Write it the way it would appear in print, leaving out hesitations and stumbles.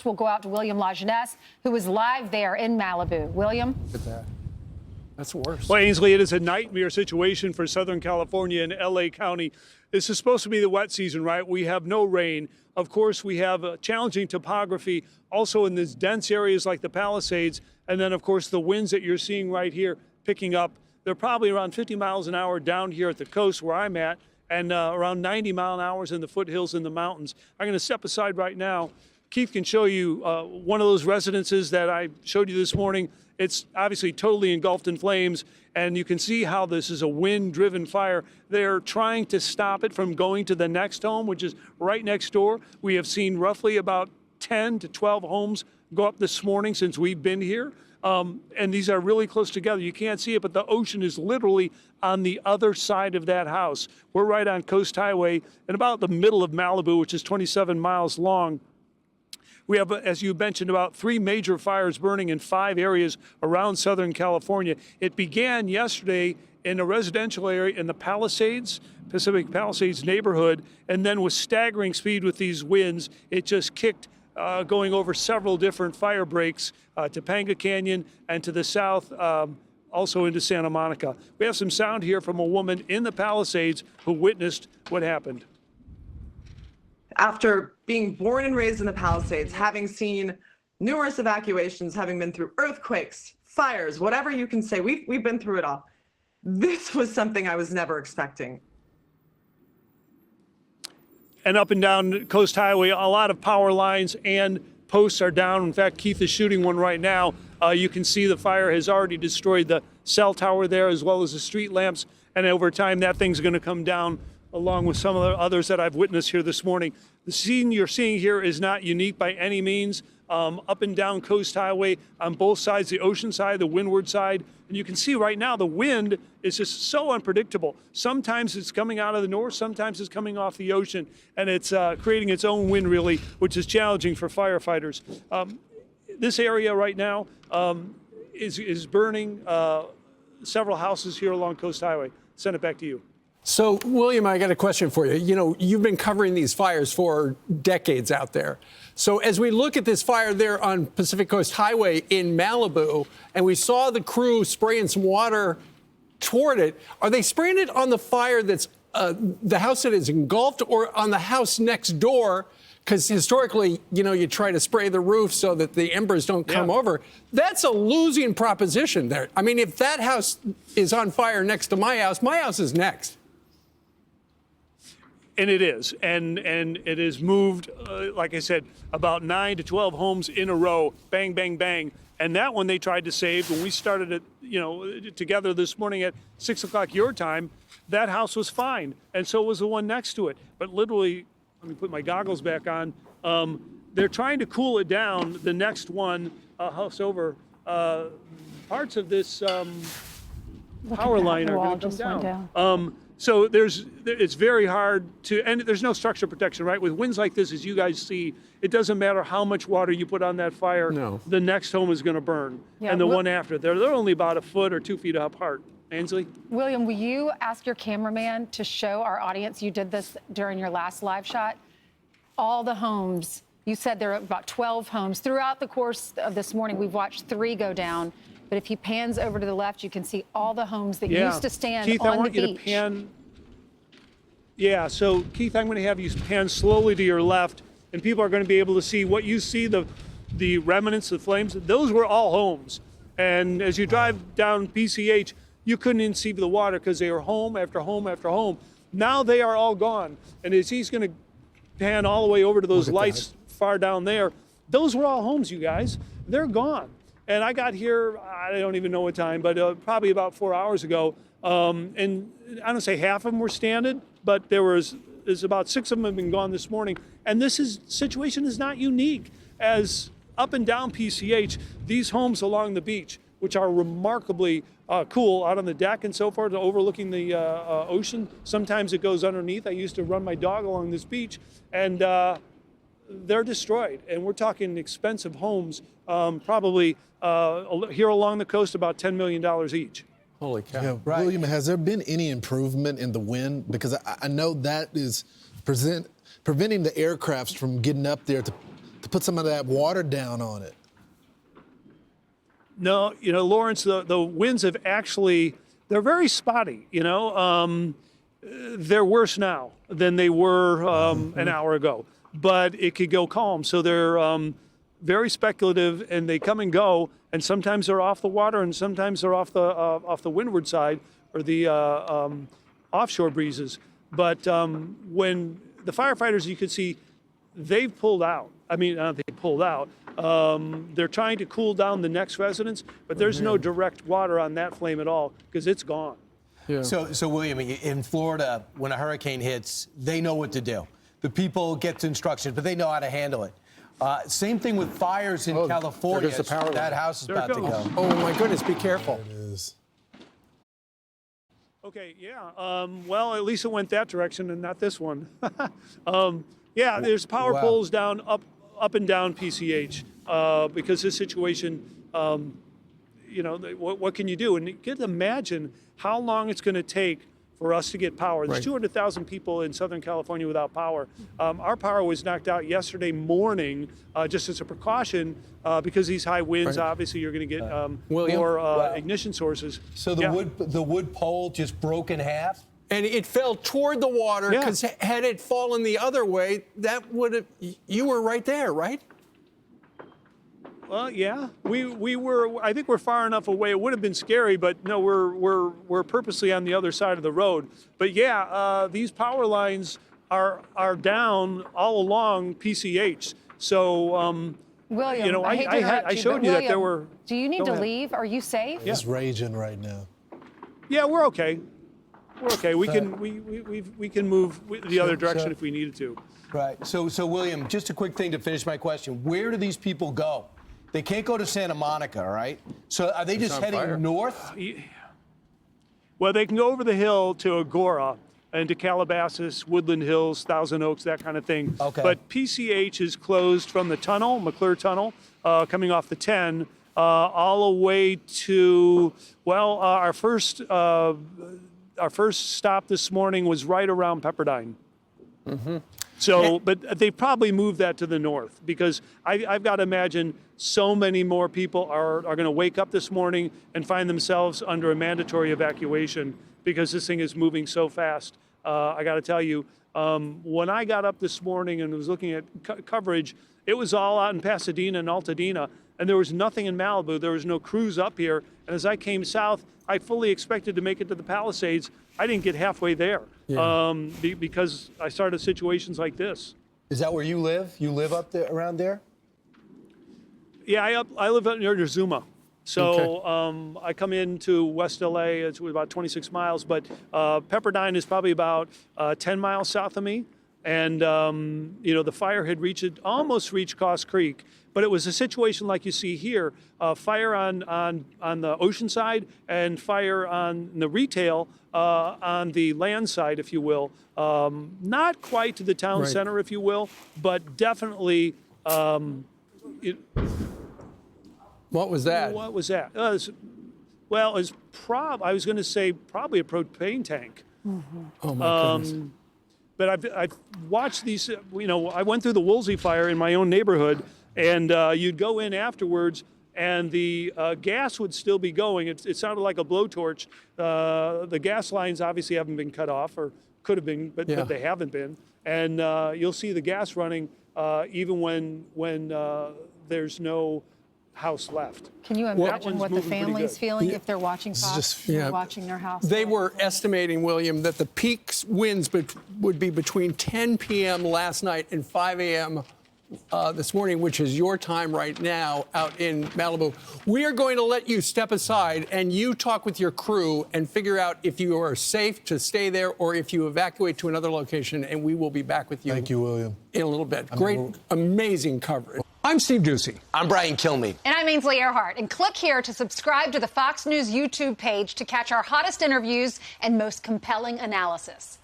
We'll go out to William La Jeunesse, who is live there in Malibu. William? Look at that. That's worse. Well, Ainsley, it is a nightmare situation for Southern California and LA County. This is supposed to be the wet season, right? We have no rain. Of course, we have a challenging topography also in these dense areas like the Palisades. And then, of course, the winds that you're seeing right here picking up. They're probably around 50 miles an hour down here at the coast where I'm at, and around 90 mile an hour in the foothills in the mountains. I'm going to step aside right now. Keith can show you one of those residences that I showed you this morning. It's obviously totally engulfed in flames, and you can see how this is a wind-driven fire. They're trying to stop it from going to the next home, which is right next door. We have seen roughly about 10 to 12 homes go up this morning since we've been here, and these are really close together. You can't see it, but the ocean is literally on the other side of that house. We're right on Coast Highway in about the middle of Malibu, which is 27 miles long. We have, as you mentioned, about 3 major fires burning in 5 areas around Southern California. It began yesterday in a residential area in the Palisades, Pacific Palisades neighborhood, and then with staggering speed with these winds, it just kicked going over several different fire breaks, Topanga Canyon, and to the south, also into Santa Monica. We have some sound here from a woman in the Palisades who witnessed what happened. After being born and raised in the Palisades, having seen numerous evacuations, having been through earthquakes, fires, whatever you can say, we've been through it all. This was something I was never expecting. And up and down Coast Highway, a lot of power lines and posts are down. In fact, Keith is shooting one right now. You can see the fire has already destroyed the cell tower there as well as the street lamps. And over time, that thing's going to come down along with some of the others that I've witnessed here this morning. The scene you're seeing here is not unique by any means. Up and down Coast Highway on both sides, the ocean side, the windward side. And you can see right now the wind is just so unpredictable. Sometimes it's coming out of the north, sometimes it's coming off the ocean, and it's creating its own wind really, which is challenging for firefighters. This area right now is burning several houses here along Coast Highway. Send it back to you. So, William, I got a question for you. You know, you've been covering these fires for decades out there. So as we look at this fire there on Pacific Coast Highway in Malibu, and we saw the crew spraying some water toward it, are they spraying it on the fire that's the house that is engulfed or on the house next door? Because historically, you know, you try to spray the roof so that the embers don't come over. That's a losing proposition there. I mean, if that house is on fire next to my house is next. And it is, and it has moved, like I said, about 9 to 12 homes in a row, bang, bang, bang. And that one they tried to save when we started it, you know, together this morning at 6 o'clock your time. That house was fine, and so was the one next to it. But literally, let me put my goggles back on. They're trying to cool it down. The next one, house over, parts of this power line are going to come down. So it's very hard to, and there's no structural protection, right? With winds like this, as you guys see, it doesn't matter how much water you put on that fire, the next home is going to burn. Yeah, and the one after, they're only about 1 foot or 2 feet apart. Ainsley? William, will you ask your cameraman to show our audience, you did this during your last live shot, all the homes, you said there are about 12 homes. Throughout the course of this morning, we've watched 3 go down. But if he pans over to the left, you can see all the homes that used to stand Keith, on the beach. I want you to pan. Yeah, so Keith, I'm going to have you pan slowly to your left, and people are going to be able to see what you see, the remnants, the flames. Those were all homes. And as you drive down PCH, you couldn't even see the water because they were home after home after home. Now they are all gone. And as he's going to pan all the way over to those lights far down there, those were all homes, you guys. They're gone. And I got here, I don't even know what time, but probably about 4 hours ago. And I don't say half of them were standing, but there's about 6 of them have been gone this morning. And situation is not unique. As up and down PCH, these homes along the beach, which are remarkably cool out on the deck and so forth, overlooking the ocean. Sometimes it goes underneath. I used to run my dog along this beach, and they're destroyed. And we're talking expensive homes, probably here along the coast, about $10 million each. Holy cow. Yeah, right. William, has there been any improvement in the wind? Because I know that is preventing the aircrafts from getting up there to to put some of that water down on it? No, Lawrence, the winds have actually, they're very spotty, They're worse now than they were an hour ago, but it could go calm. So they're very speculative, and they come and go, and sometimes they're off the water, and sometimes they're off the windward side or the offshore breezes. But when the firefighters, you could see, they've pulled out. I mean, they pulled out. They're trying to cool down the next residence, but there's no direct water on that flame at all because it's gone. Yeah. So William, in Florida, when a hurricane hits, they know what to do. The people get instructions, but they know how to handle it. Same thing with fires in California. There goes the power line. That house is about to go. Oh, my goodness, be careful. It is. Okay, yeah. Well, at least it went that direction and not this one. Yeah, there's power poles down, up and down PCH because this situation, what can you do? And you can imagine how long it's going to take for us to get power. There's 200,000 people in Southern California without power. Our power was knocked out yesterday morning just as a precaution because these high winds, obviously you're going to get more ignition sources. So the wood pole just broke in half? And it fell toward the water because had it fallen the other way, that would have, you were right there, right? Well, yeah, we were. I think we're far enough away. It would have been scary, but no, we're purposely on the other side of the road. But yeah, these power lines are down all along PCH. So, William, I hate to interrupt I showed you William, that there were. Do you need to leave? Are you safe? It's raging right now. Yeah, we're okay. We're okay. We can move the other direction if we needed to. Right. So William, just a quick thing to finish my question. Where do these people go? They can't go to Santa Monica, right? So are they just heading north? Well, they can go over the hill to Agora and to Calabasas, Woodland Hills, Thousand Oaks, that kind of thing. Okay. But PCH is closed from the tunnel, McClure Tunnel, coming off the 10, all the way to, our first stop this morning was right around Pepperdine. Mm-hmm. So, but they probably moved that to the north because I've got to imagine so many more people are going to wake up this morning and find themselves under a mandatory evacuation because this thing is moving so fast. I got to tell you, when I got up this morning and was looking at coverage, it was all out in Pasadena and Altadena, and there was nothing in Malibu. There was no crews up here. And as I came south, I fully expected to make it to the Palisades. I didn't get halfway there because I started situations like this. Is that where you live? You live up there, around there? Yeah, I live out near Zuma. So I come into West LA, it's about 26 miles, but Pepperdine is probably about 10 miles south of me. And, the fire had almost reached Cost Creek, but it was a situation like you see here, fire on the ocean side and fire on the retail on the land side, if you will. Not quite to the town center, if you will, but definitely. What was that? What was that? I was going to say probably a propane tank. Mm-hmm. Oh, my goodness. But I've watched these, I went through the Woolsey fire in my own neighborhood, and you'd go in afterwards, and the gas would still be going. It sounded like a blowtorch. The gas lines obviously haven't been cut off, or could have been, but they haven't been. And you'll see the gas running even when there's no house left. Can you imagine what the family's feeling if they're watching Fox, watching their house? They were estimating, William, that the peak winds would be between 10 p.m. last night and 5 a.m. This morning, which is your time right now out in Malibu. We are going to let you step aside and you talk with your crew and figure out if you are safe to stay there or if you evacuate to another location, and we will be back with you. Thank you, William. In a little bit. Great, amazing coverage. I'm Steve Ducey. I'm Brian Kilmeade. And I'm Ainsley Earhart. And click here to subscribe to the Fox News YouTube page to catch our hottest interviews and most compelling analysis.